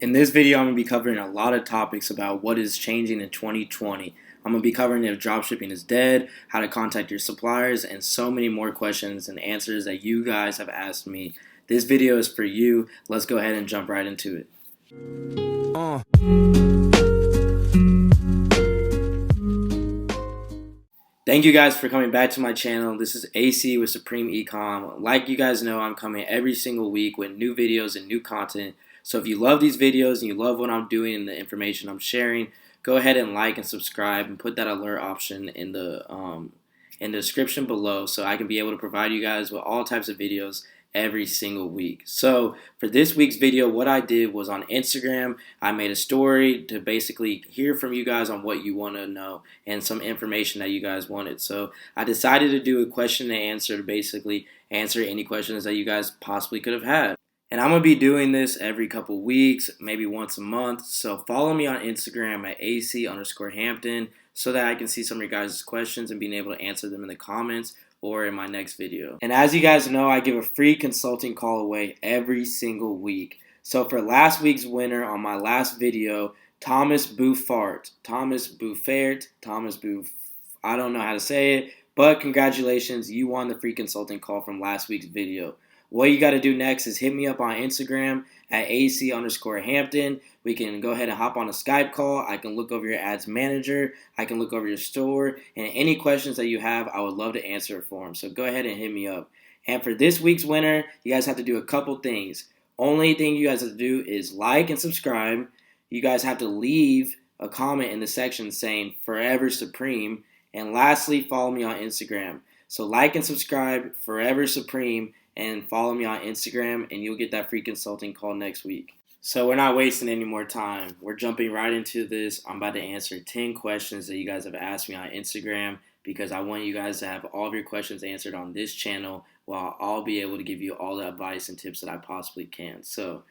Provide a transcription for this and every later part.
In this video, I'm going to be covering a lot of topics about what is changing in 2020. I'm going to be covering if dropshipping is dead, how to contact your suppliers, and so many more questions and answers that you guys have asked me. This video is for you. Let's go ahead and jump right into it. Thank you guys for coming back to my channel. This is AC with Supreme Ecom. Like you guys know, I'm coming every single week with new videos and new content. So if you love these videos and you love what I'm doing and the information I'm sharing, go ahead and like and subscribe and put that alert option in the description below so I can be able to provide you guys with all types of videos every single week. So for this week's video, what I did was on Instagram, I made a story to basically hear from you guys on what you want to know and some information that you guys wanted. So I decided to do a question and answer to basically answer any questions that you guys possibly could have had. And I'm going to be doing this every couple weeks, maybe once a month. So follow me on Instagram at AC_Hampton so that I can see some of your guys' questions and being able to answer them in the comments or in my next video. And as you guys know, I give a free consulting call away every single week. So for last week's winner on my last video, Thomas Buffart, I don't know how to say it, but congratulations, you won the free consulting call from last week's video. What you got to do next is hit me up on Instagram at AC_Hampton. We can go ahead and hop on a Skype call. I can look over your ads manager. I can look over your store. And any questions that you have, I would love to answer it for them. So go ahead and hit me up. And for this week's winner, you guys have to do a couple things. Only thing you guys have to do is like and subscribe. You guys have to leave a comment in the section saying Forever Supreme. And lastly, follow me on Instagram. So like and subscribe, Forever Supreme, and follow me on Instagram, and you'll get that free consulting call next week. So we're not wasting any more time. We're jumping right into this. I'm about to answer 10 questions that you guys have asked me on Instagram because I want you guys to have all of your questions answered on this channel while I'll be able to give you all the advice and tips that I possibly can. So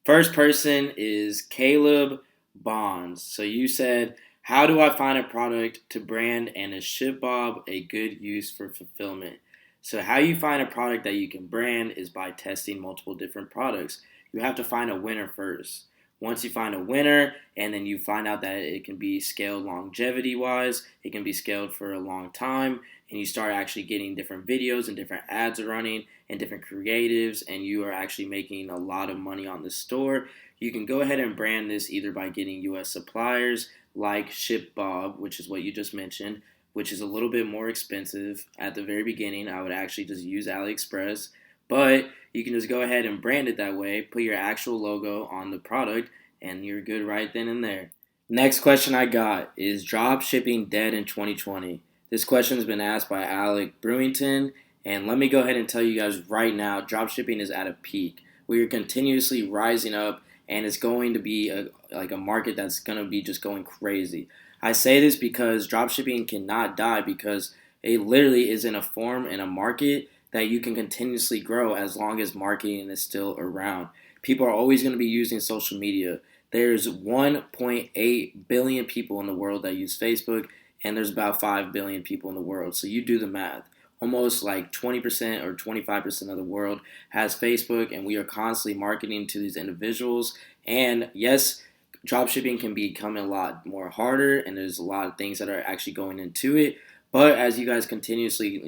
first person is Caleb Bonds. So you said, how do I find a product to brand and is ShipBob a good use for fulfillment? So how you find a product that you can brand is by testing multiple different products. You have to find a winner first. Once you find a winner and then you find out that it can be scaled longevity-wise, it can be scaled for a long time, and you start actually getting different videos and different ads running and different creatives, and you are actually making a lot of money on the store, you can go ahead and brand this either by getting U.S. suppliers like ShipBob, which is what you just mentioned, which is a little bit more expensive at the very beginning. I would actually just use AliExpress, but you can just go ahead and brand it that way, put your actual logo on the product, and you're good right then and there. Next question I got is drop shipping dead in 2020? This question has been asked by Alec Brewington, and let me go ahead and tell you guys right now, drop shipping is at a peak. We are continuously rising up, and it's going to be a market that's going to be just going crazy. I say this because dropshipping cannot die because it literally is in a form and a market that you can continuously grow as long as marketing is still around. People are always going to be using social media. There's 1.8 billion people in the world that use Facebook, and there's about 5 billion people in the world. So you do the math. Almost like 20% or 25% of the world has Facebook, and we are constantly marketing to these individuals. And yes, dropshipping can become a lot more harder, and there's a lot of things that are actually going into it. But as you guys continuously,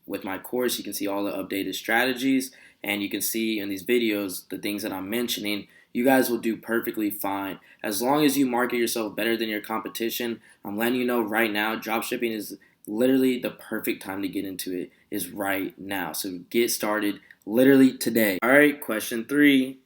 with my course, you can see all the updated strategies, and you can see in these videos the things that I'm mentioning. You guys will do perfectly fine. As long as you market yourself better than your competition, I'm letting you know right now, dropshipping is literally the perfect time to get into it is right now. So get started literally today. All right, question 3,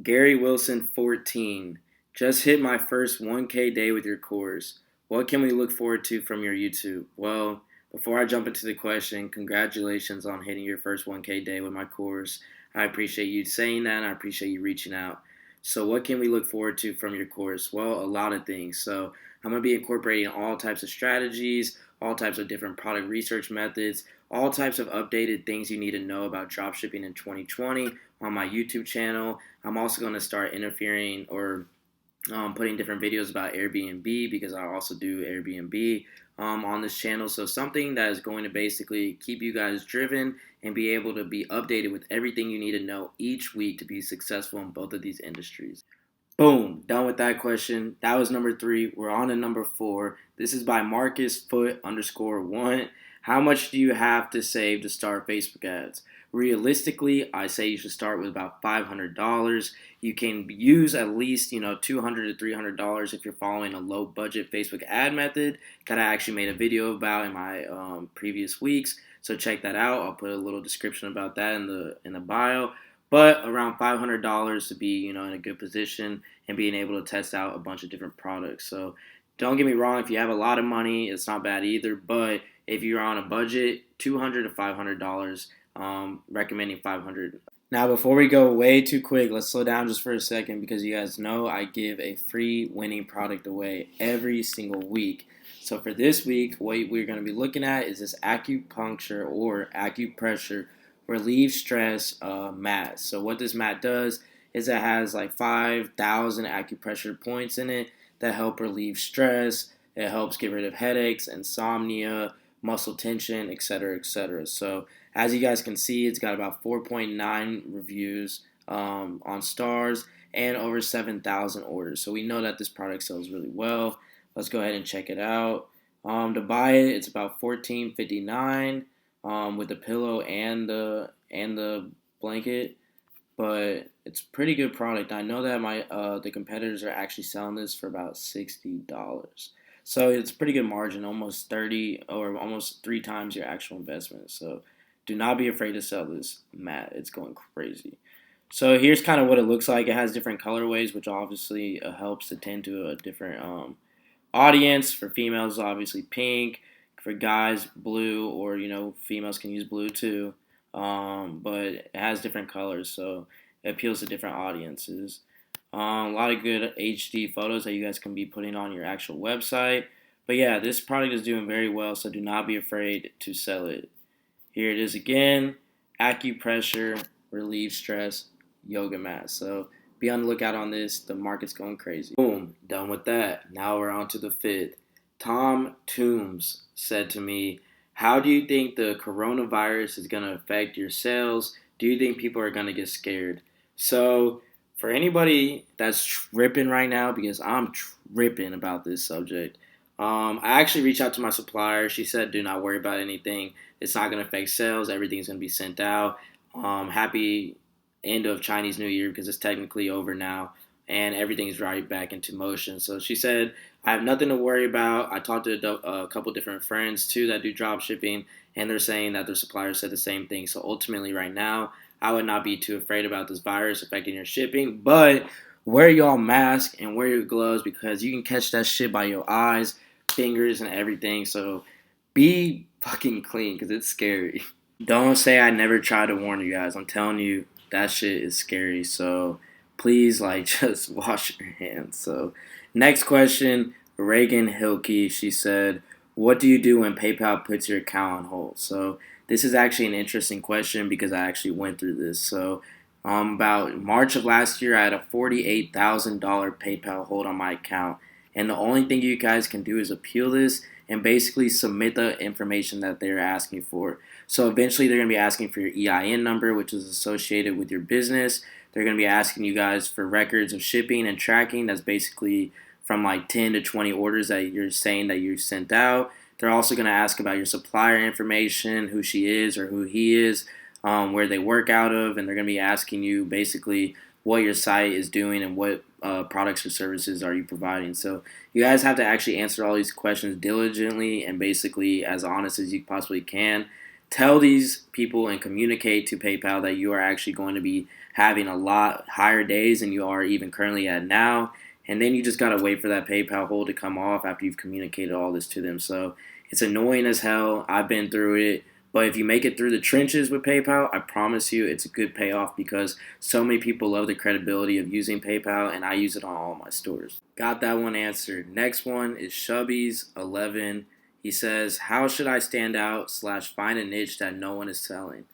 Gary Wilson 14. Just hit my first 1K day with your course. What can we look forward to from your YouTube? Well, before I jump into the question, congratulations on hitting your first 1K day with my course. I appreciate you saying that, and I appreciate you reaching out. So what can we look forward to from your course? Well, a lot of things. So I'm going to be incorporating all types of strategies, all types of different product research methods, all types of updated things you need to know about dropshipping in 2020 on my YouTube channel. I'm also going to start interfering or putting different videos about Airbnb because I also do Airbnb on this channel. So something that is going to basically keep you guys driven and be able to be updated with everything you need to know each week to be successful in both of these industries. Boom, done with that question. That was number 3. We're on to number 4. This is by Marcus Foot _1. How much do you have to save to start Facebook ads? Realistically, I say you should start with about $500. You can use at least $200 to $300 if you're following a low budget Facebook ad method that I actually made a video about in my previous weeks. So check that out. I'll put a little description about that in the bio. But around $500 to be in a good position and being able to test out a bunch of different products. So don't get me wrong, if you have a lot of money, it's not bad either. But if you're on a budget, $200 to $500, recommending $500. Now, before we go way too quick, let's slow down just for a second because you guys know I give a free winning product away every single week. So for this week, what we're going to be looking at is this acupuncture or acupressure relieve stress mat. So what this mat does is it has like 5,000 acupressure points in it that help relieve stress. It helps get rid of headaches, insomnia, muscle tension, etc., etc. So as you guys can see, it's got about 4.9 reviews on stars and over 7,000 orders. So we know that this product sells really well. Let's go ahead and check it out. To buy it, it's about $14.59 with the pillow and the blanket, but it's a pretty good product. I know that the competitors are actually selling this for about $60. So it's a pretty good margin, almost 30 or almost 3 times your actual investment. So do not be afraid to sell this mat. It's going crazy. So here's kind of what it looks like. It has different colorways, which obviously helps to tend to a different audience. For females, obviously pink. For guys, blue, or females can use blue too. But it has different colors, so it appeals to different audiences. A lot of good HD photos that you guys can be putting on your actual website. But yeah, this product is doing very well, so do not be afraid to sell it. Here it is again, acupressure, relieve stress, yoga mat. So be on the lookout on this. The market's going crazy. Boom, done with that. Now we're on to the 5th. Tom Toombs said to me, how do you think the coronavirus is going to affect your sales? Do you think people are going to get scared? So for anybody that's tripping right now, because I'm tripping about this subject, I actually reached out to my supplier. She said, do not worry about anything. It's not going to affect sales. Everything's going to be sent out. Happy end of Chinese New Year because it's technically over now and everything's right back into motion. So she said, I have nothing to worry about. I talked to a couple different friends too that do drop shipping, and they're saying that their supplier said the same thing. So ultimately right now, I would not be too afraid about this virus affecting your shipping, but wear y'all mask and wear your gloves because you can catch that shit by your eyes, fingers, and everything. So be fucking clean because it's scary. Don't say I never tried to warn you guys. I'm telling you, that shit is scary. So please, just wash your hands. So next question, Reagan Hilke. She said, what do you do when PayPal puts your account on hold? So this is actually an interesting question because I actually went through this. So about March of last year, I had a $48,000 PayPal hold on my account. And the only thing you guys can do is appeal this and basically submit the information that they're asking for. So eventually they're going to be asking for your EIN number, which is associated with your business. They're going to be asking you guys for records of shipping and tracking. That's basically from 10 to 20 orders that you're saying that you sent out. They're also going to ask about your supplier information, who she is or who he is, where they work out of, and they're going to be asking you basically what your site is doing and what products or services are you providing. So you guys have to actually answer all these questions diligently and basically as honest as you possibly can. Tell these people and communicate to PayPal that you are actually going to be having a lot higher days than you are even currently at now. And then you just got to wait for that PayPal hold to come off after you've communicated all this to them. So it's annoying as hell. I've been through it. But if you make it through the trenches with PayPal, I promise you it's a good payoff because so many people love the credibility of using PayPal, and I use it on all my stores. Got that one answered. Next one is Shubbies11. He says, how should I stand out / find a niche that no one is selling?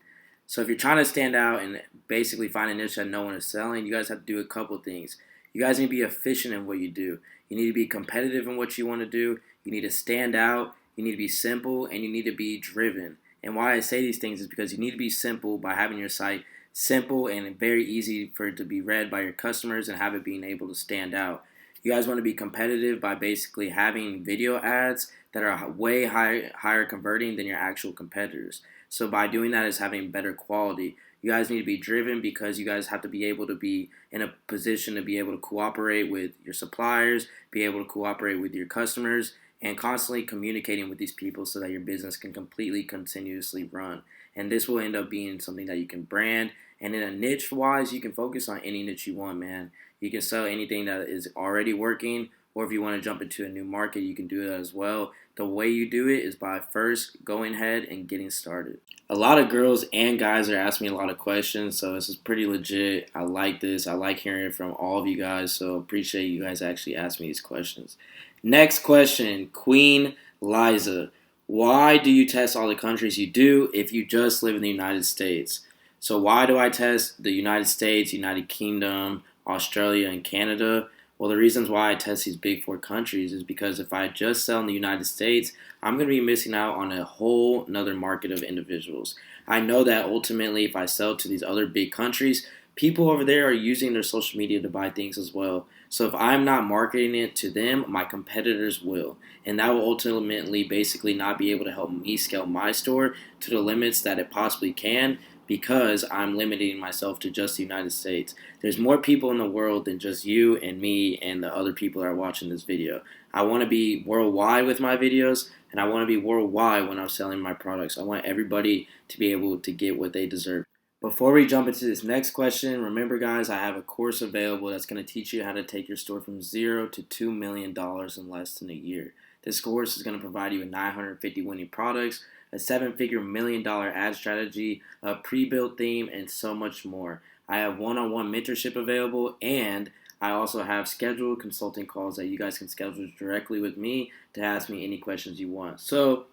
So if you're trying to stand out and basically find a niche that no one is selling, you guys have to do a couple things. You guys need to be efficient in what you do. You need to be competitive in what you want to do. You need to stand out. You need to be simple, and you need to be driven. And why I say these things is because you need to be simple by having your site simple and very easy for it to be read by your customers and have it being able to stand out. You guys want to be competitive by basically having video ads that are way higher converting than your actual competitors. So by doing that is having better quality. You guys need to be driven because you guys have to be able to be in a position to be able to cooperate with your suppliers, be able to cooperate with your customers, and constantly communicating with these people so that your business can completely continuously run. And this will end up being something that you can brand. And in a niche wise, you can focus on any niche you want, man. You can sell anything that is already working, or if you want to jump into a new market, you can do that as well. The way you do it is by first going ahead and getting started. A lot of girls and guys are asking me a lot of questions, so this is pretty legit. I like this. I like hearing it from all of you guys, so appreciate you guys actually asking me these questions. Next question, Queen Liza. Why do you test all the countries you do if you just live in the United States? So why do I test the United States, United Kingdom, Australia, and Canada? Well, the reasons why I test these big four countries is because if I just sell in the United States, I'm going to be missing out on a whole another market of individuals. I know that ultimately if I sell to these other big countries, people over there are using their social media to buy things as well. So if I'm not marketing it to them, my competitors will. And that will ultimately basically not be able to help me scale my store to the limits that it possibly can because I'm limiting myself to just the United States. There's more people in the world than just you and me and the other people that are watching this video. I want to be worldwide with my videos, and I want to be worldwide when I'm selling my products. I want everybody to be able to get what they deserve. Before we jump into this next question, remember guys, I have a course available that's going to teach you how to take your store from $0 to $2 million in less than a year. This course is going to provide you with 950 winning products, a $7-figure million-dollar ad strategy, a pre-built theme, and so much more. I have one-on-one mentorship available, and I also have scheduled consulting calls that you guys can schedule directly with me to ask me any questions you want. So,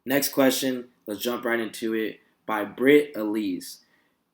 next question, let's jump right into it, by Britt Elise.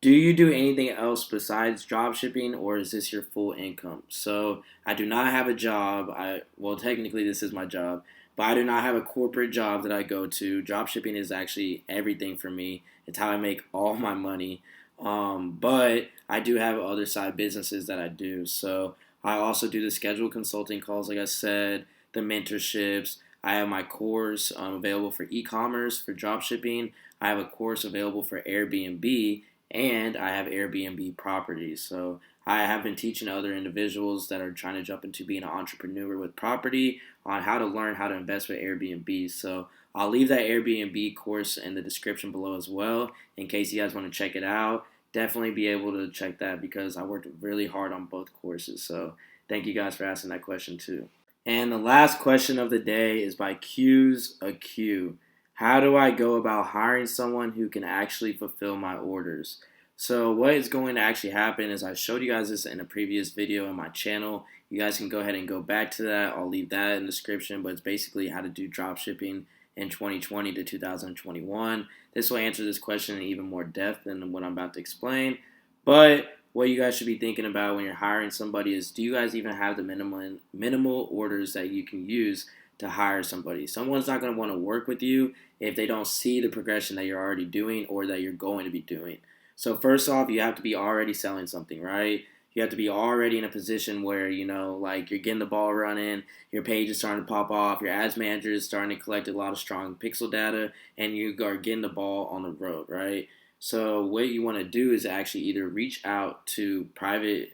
Do you do anything else besides dropshipping, or is this your full income? So I do not have a job. Well, technically this is my job, but I do not have a corporate job that I go to. Dropshipping is actually everything for me. It's how I make all my money. But I do have other side businesses that I do. So I also do the scheduled consulting calls, like I said, the mentorships. I have my course available for e-commerce, for dropshipping. I have a course available for Airbnb. And I have Airbnb properties. So I have been teaching other individuals that are trying to jump into being an entrepreneur with property on how to learn how to invest with Airbnb. So I'll leave that Airbnb course in the description below as well in case you guys want to check it out. Definitely be able to check that because I worked really hard on both courses. So thank you guys for asking that question too. And the last question of the day is by Q's a Q. How do I go about hiring someone who can actually fulfill my orders? So what is going to actually happen is I showed you guys this in a previous video on my channel. You guys can go ahead and go back to that. I'll leave that in the description, but it's basically how to do drop shipping in 2020 to 2021. This will answer this question in even more depth than what I'm about to explain. But what you guys should be thinking about when you're hiring somebody is, do you guys even have the minimal orders that you can use to hire somebody? Someone's not going to want to work with you if they don't see the progression that you're already doing or that you're going to be doing. So first off, you have to be already selling something, right? You have to be already in a position where, like you're getting the ball running, your page is starting to pop off, your ads manager is starting to collect a lot of strong pixel data, and you are getting the ball on the road, right? So what you want to do is actually either reach out to private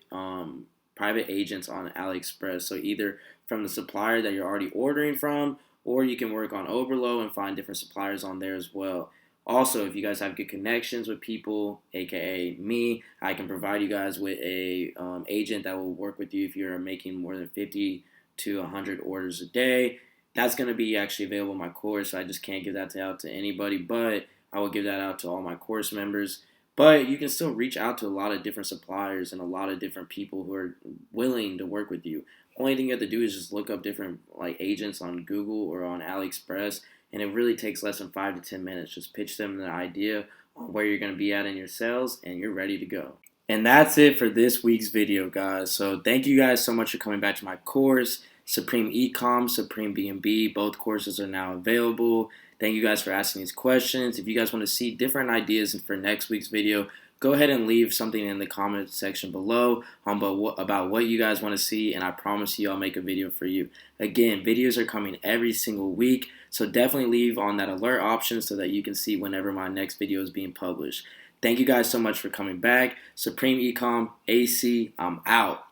agents on AliExpress. So either from the supplier that you're already ordering from, or you can work on Overlow and find different suppliers on there as well. Also, if you guys have good connections with people, aka me, I can provide you guys with a agent that will work with you if you're making more than 50 to 100 orders a day. That's going to be actually available in my course. So I just can't give that out to anybody, but I will give that out to all my course members. But you can still reach out to a lot of different suppliers and a lot of different people who are willing to work with you. Only thing you have to do is just look up different agents on Google or on AliExpress, and it really takes less than 5 to 10 minutes. Just pitch them the idea on where you're going to be at in your sales, and you're ready to go. And that's it for this week's video, guys. So thank you guys so much for coming back to my course, Supreme Ecom, Supreme B&B. Both courses are now available. Thank you guys for asking these questions. If you guys want to see different ideas for next week's video, go ahead and leave something in the comment section below about what you guys want to see, and I promise you I'll make a video for you. Again, videos are coming every single week, so definitely leave on that alert option so that you can see whenever my next video is being published. Thank you guys so much for coming back. Supreme Ecom AC, I'm out.